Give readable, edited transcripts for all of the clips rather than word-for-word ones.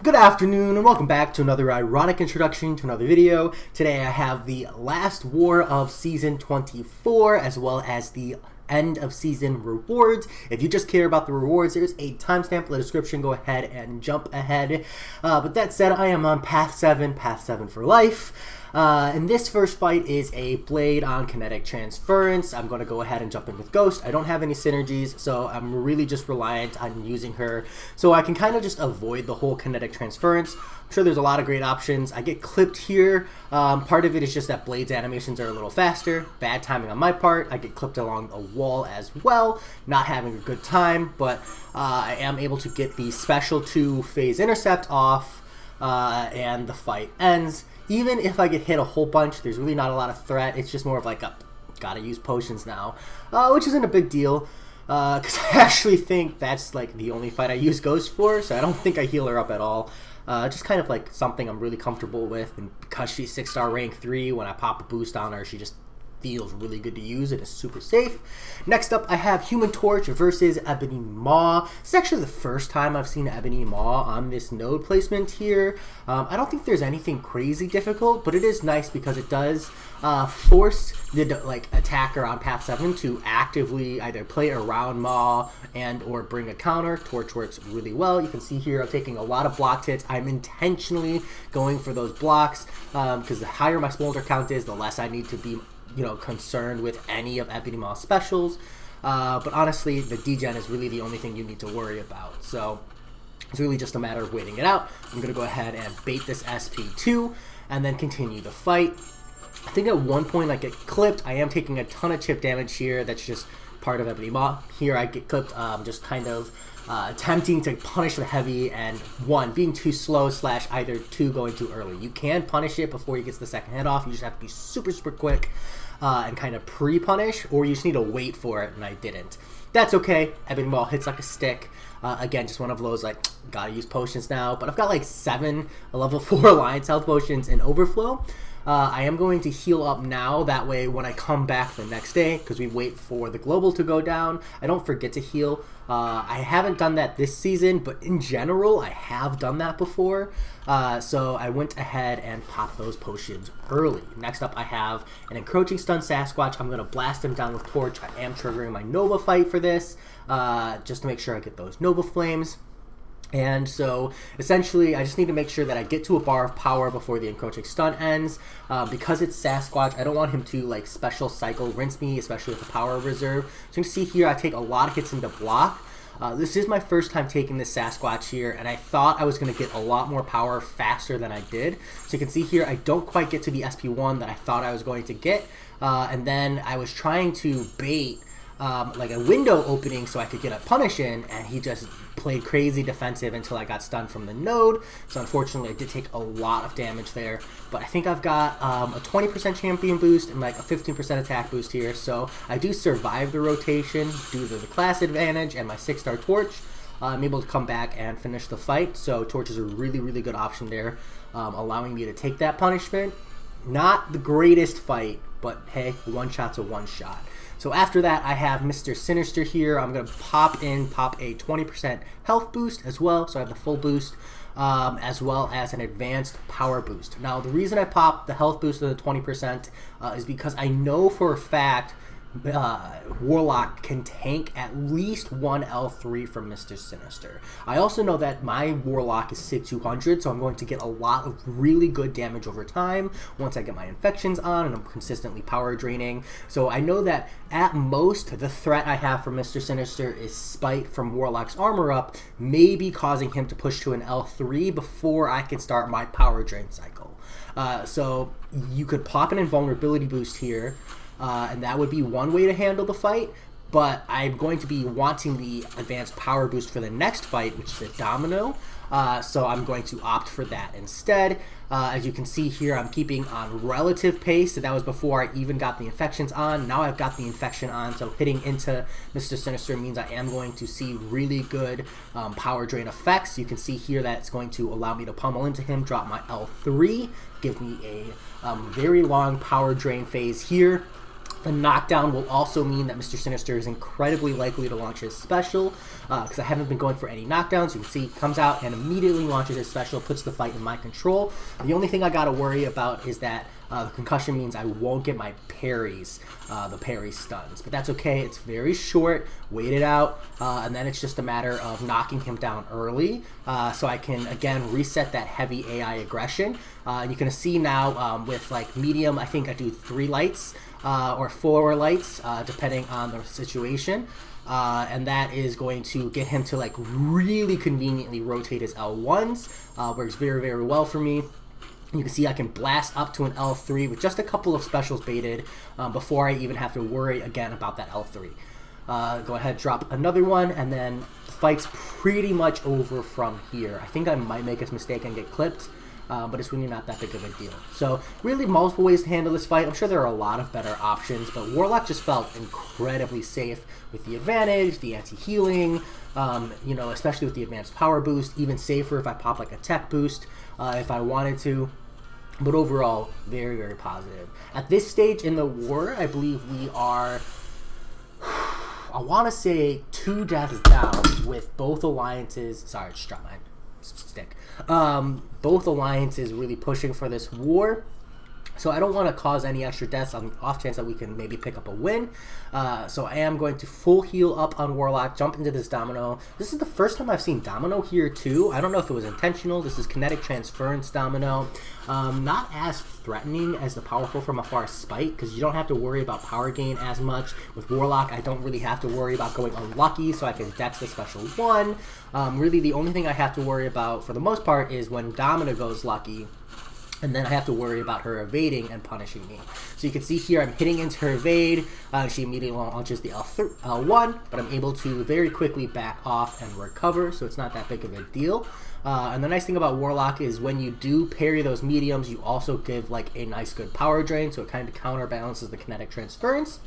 Good afternoon and welcome back to another ironic introduction to another video. Today I have the last war of season 24 as well as the end of season rewards. If you just care about the rewards, there's a timestamp in the description. Go ahead and jump ahead. But that said, I am on path 7 for life. And this first fight is a blade on kinetic transference. I'm going to go ahead and jump in with Ghost. I don't have any synergies, so I'm really just reliant on using her. So I can kind of just avoid the whole kinetic transference. I'm sure there's a lot of great options. I get clipped here. Part of it is just that Blade's animations are a little faster. Bad timing on my part. I get clipped along a wall as well. Not having a good time, but I am able to get the special 2 phase intercept off, and the fight ends. Even if I get hit a whole bunch, there's really not a lot of threat. It's just more of like a, gotta use potions now, which isn't a big deal, because I actually think that's like the only fight I use Ghost for, so I don't think I heal her up at all. Just kind of like something I'm really comfortable with, and because she's 6-star rank 3, when I pop a boost on her, she just feels really good to use. It is super safe. Next up, I have Human Torch versus Ebony Maw. It's actually the first time I've seen Ebony Maw on this node placement here. I don't think there's anything crazy difficult, but it is nice because it does force the attacker on path 7 to actively either play around Maw and or bring a counter. Torch works really well. You can see here I'm taking a lot of blocked hits. I'm intentionally going for those blocks because the higher my smolder count is, the less I need to be concerned with any of Ebony Maw's specials, but honestly the degen is really the only thing you need to worry about, so it's really just a matter of waiting it out. I'm gonna go ahead and bait this SP2 and then continue the fight. I think at one point I get clipped. I am taking a ton of chip damage here. That's just part of Ebony Maw. Here I get clipped, just kind of attempting to punish the heavy and 1 being too slow / either 2 going too early. You can punish it before he gets the second hit off. You just have to be super quick and kind of pre-punish, or you just need to wait for it, and I didn't. That's okay. Ebony Maw hits like a stick. Again, just one of those like, gotta use potions now, but I've got like 7 level 4 Alliance health potions in overflow. I am going to heal up now, that way when I come back the next day, because we wait for the global to go down, I don't forget to heal. I haven't done that this season, but in general I have done that before, so I went ahead and popped those potions early. Next up I have an encroaching stun Sasquatch. I'm going to blast him down with Torch. I am triggering my Nova fight for this, just to make sure I get those Nova flames. And so essentially I just need to make sure that I get to a bar of power before the encroaching stun ends. Because it's Sasquatch, I don't want him to like special cycle rinse me, especially with the power reserve. So you can see here I take a lot of hits into block. This is my first time taking this Sasquatch here, and I thought I was going to get a lot more power faster than I did. So you can see here I don't quite get to the SP1 that I thought I was going to get, and then I was trying to bait like a window opening so I could get a punish in, and he just played crazy defensive until I got stunned from the node. So unfortunately I did take a lot of damage there, but I think I've got a 20% champion boost and like a 15% attack boost here, so I do survive the rotation due to the class advantage and my 6-star torch. I'm able to come back and finish the fight, so torch is a really good option there, allowing me to take that punishment. Not the greatest fight, but hey, one shot's a one shot. So after that, I have Mr. Sinister here. I'm going to pop a 20% health boost as well, so I have the full boost, as well as an advanced power boost. Now, the reason I pop the health boost of the 20% is because I know for a fact Warlock can tank at least 1 L3 from Mr. Sinister. I also know that my Warlock is 6200, so I'm going to get a lot of really good damage over time once I get my infections on and I'm consistently power draining. So I know that at most the threat I have from Mr. Sinister is Spite from Warlock's armor up, maybe causing him to push to an L3 before I can start my power drain cycle. So you could pop an invulnerability boost here, and that would be one way to handle the fight, but I'm going to be wanting the advanced power boost for the next fight, which is a Domino, so I'm going to opt for that instead. As you can see here, I'm keeping on relative pace, so that was before I even got the infections on. Now I've got the infection on, so hitting into Mr. Sinister means I am going to see really good power drain effects. You can see here that it's going to allow me to pummel into him, drop my L3, give me a very long power drain phase here. The knockdown will also mean that Mr. Sinister is incredibly likely to launch his special, because I haven't been going for any knockdowns. You can see he comes out and immediately launches his special, puts the fight in my control. The only thing I gotta worry about is that the concussion means I won't get my parries, the parry stuns. But that's okay, it's very short, wait it out, and then it's just a matter of knocking him down early, so I can, again, reset that heavy AI aggression. And you can see now with like medium, I think I do 3 lights, or 4 lights, depending on the situation. And that is going to get him to like really conveniently rotate his L1s. Works very, very well for me. You can see I can blast up to an L3 with just a couple of specials baited before I even have to worry again about that L3. Go ahead, drop another one, and then the fight's pretty much over from here. I think I might make a mistake and get clipped, but it's really not that big of a deal. So really multiple ways to handle this fight. I'm sure there are a lot of better options, but Warlock just felt incredibly safe with the advantage, the anti-healing, you know, especially with the advanced power boost, even safer if I pop like a tech boost if I wanted to. But overall, very, very positive. At this stage in the war, I believe we are, I want to say 2 deaths down with both alliances. Sorry, just dropped my stick. Both alliances really pushing for this war. So I don't want to cause any extra deaths on the off chance that we can maybe pick up a win. So I am going to full heal up on Warlock, jump into this Domino. This is the first time I've seen Domino here too. I don't know if it was intentional. This is kinetic transference Domino. Not as threatening as the powerful from afar Spite, because you don't have to worry about power gain as much. With Warlock, I don't really have to worry about going unlucky, so I can dex the special 1. Really the only thing I have to worry about for the most part is when Domino goes lucky, and then I have to worry about her evading and punishing me. So you can see here I'm hitting into her evade. She immediately launches the L1, but I'm able to very quickly back off and recover, so it's not that big of a deal. And the nice thing about Warlock is when you do parry those mediums, you also give like a nice good power drain, so it kind of counterbalances the kinetic transference.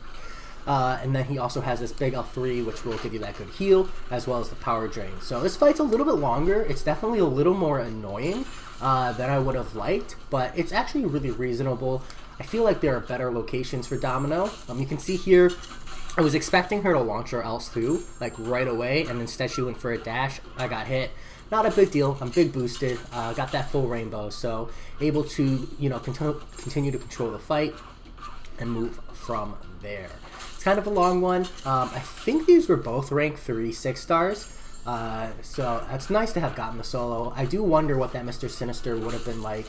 And then he also has this big L3, which will give you that good heal, as well as the power drain. So this fight's a little bit longer. It's definitely a little more annoying than I would have liked, but it's actually really reasonable. I feel like there are better locations for Domino. You can see here, I was expecting her to launch her L2 like right away, and instead she went for a dash. I got hit. Not a big deal. I'm big boosted. Got that full rainbow, so able to, you know, continue to control the fight and move from there. It's kind of a long one. I think these were both rank 3 6-stars. So it's nice to have gotten the solo. I do wonder what that Mr. Sinister would have been like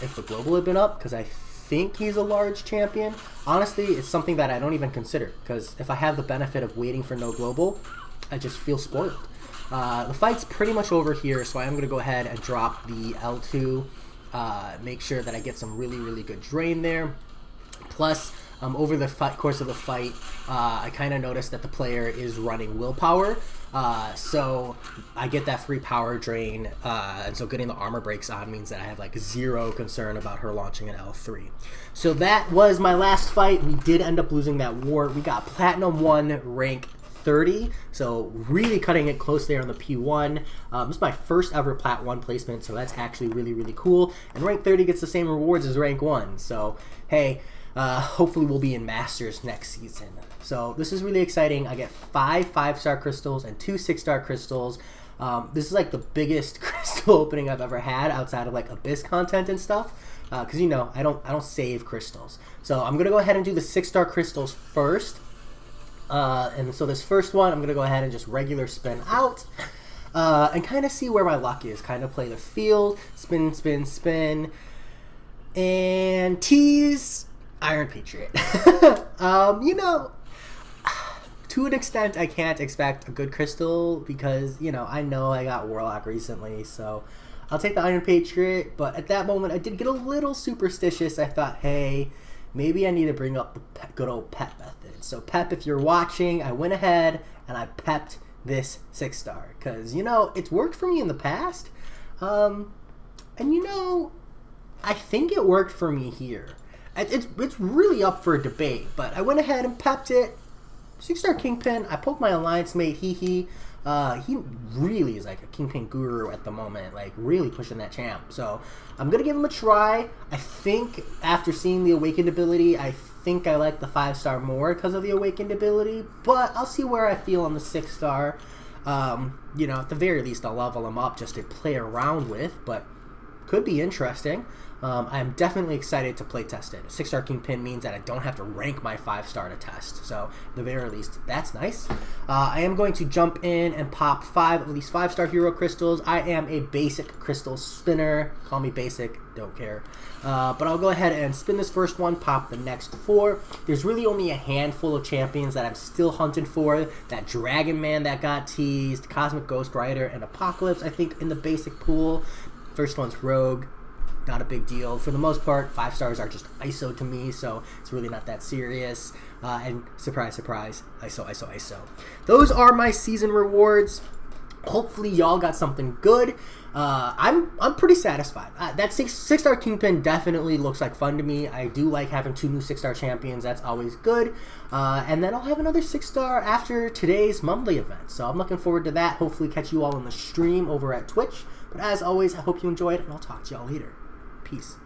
if the global had been up, because I think he's a large champion. Honestly, it's something that I don't even consider, because if I have the benefit of waiting for no global, I just feel spoiled. The fight's pretty much over here, so I am going to go ahead and drop the L2, make sure that I get some really, really good drain there. Plus, over the course of the fight, I kind of noticed that the player is running willpower, so I get that free power drain, and so getting the armor breaks on means that I have like 0 concern about her launching an L3. So that was my last fight. We did end up losing that war. We got Platinum 1 rank 30, so really cutting it close there on the P1. This is my first ever Plat 1 placement, so that's actually really, really cool. And rank 30 gets the same rewards as rank 1, so hey, hopefully we'll be in Masters next season. So this is really exciting. I get 5 5-star crystals and 2 6-star crystals. This is like the biggest crystal opening I've ever had outside of like Abyss content and stuff, because you know I don't save crystals. So I'm gonna go ahead and do the 6-star crystals first. And so this first one, I'm going to go ahead and just regular spin out, and kind of see where my luck is. Kind of play the field, spin, spin, spin, and tease Iron Patriot. You know, to an extent, I can't expect a good crystal because, you know I got Warlock recently, so I'll take the Iron Patriot. But at that moment, I did get a little superstitious. I thought, hey, maybe I need to bring up the good old pep method. So Pep, if you're watching, I went ahead and I pepped this 6-star because, you know, it's worked for me in the past. And, you know, I think it worked for me here. It's really up for a debate, but I went ahead and pepped it. 6-star Kingpin, I poked my alliance mate, hee hee. He really is like a Kingpin guru at the moment, like really pushing that champ. So I'm going to give him a try. I think after seeing the Awakened ability, I think I like the 5-star more because of the Awakened ability, but I'll see where I feel on the 6-star. You know, at the very least, I'll level him up just to play around with, but could be interesting. I'm definitely excited to play test it. A 6-star Kingpin means that I don't have to rank my 5-star to test, so at the very least, that's nice. I am going to jump in and pop 5 of these 5-star hero crystals. I am a basic crystal spinner. Call me basic, don't care. But I'll go ahead and spin this first one, pop the next 4. There's really only a handful of champions that I'm still hunting for. That Dragon Man that got teased, Cosmic Ghost Rider, and Apocalypse, I think, in the basic pool. First one's Rogue. Not a big deal. For the most part, 5 stars are just ISO to me, so it's really not that serious. And surprise, surprise, ISO, ISO, ISO. Those are my season rewards. Hopefully y'all got something good. I'm pretty satisfied. That 6-star Kingpin definitely looks like fun to me. I do like having 2 new 6-star champions. That's always good. And then I'll have another 6-star after today's monthly event. So I'm looking forward to that. Hopefully catch you all on the stream over at Twitch. But as always, I hope you enjoyed, and I'll talk to y'all later. Peace.